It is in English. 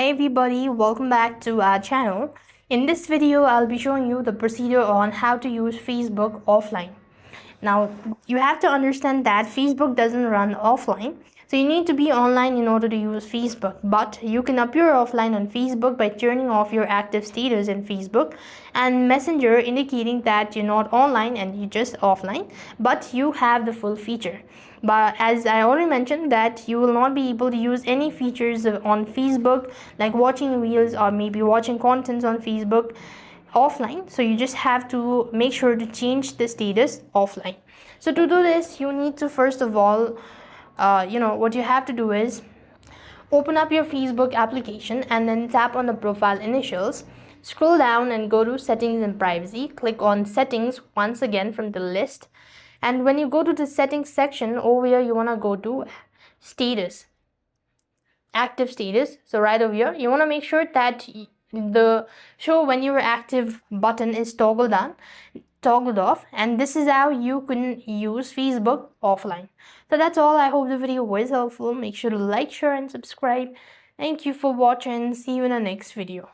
Hi everybody, welcome back to our channel. In this video, I'll be showing you the procedure on how to use Facebook offline. Now, you have to understand that Facebook doesn't run offline. So you need to be online in order to use Facebook. But you can appear offline on Facebook by turning off your active status in Facebook and Messenger indicating that you're not online and you're just offline, but you have the full feature. But as I already mentioned that you will not be able to use any features on Facebook like watching reels or maybe watching contents on Facebook offline. So you just have to make sure to change the status offline. So to do this, you need to first of all what you have to do is open up your Facebook application and then tap on the profile initials. Scroll down and go to settings and privacy. Click on settings once again from the list, and when you go to the settings section over here, you want to go to status, active status. So right over here, you want to make sure that the show when you were active button is toggled off, and this is how you can use Facebook offline. So that's all. I hope the video was helpful. Make sure to like, share and subscribe. Thank you for watching. See you in the next video.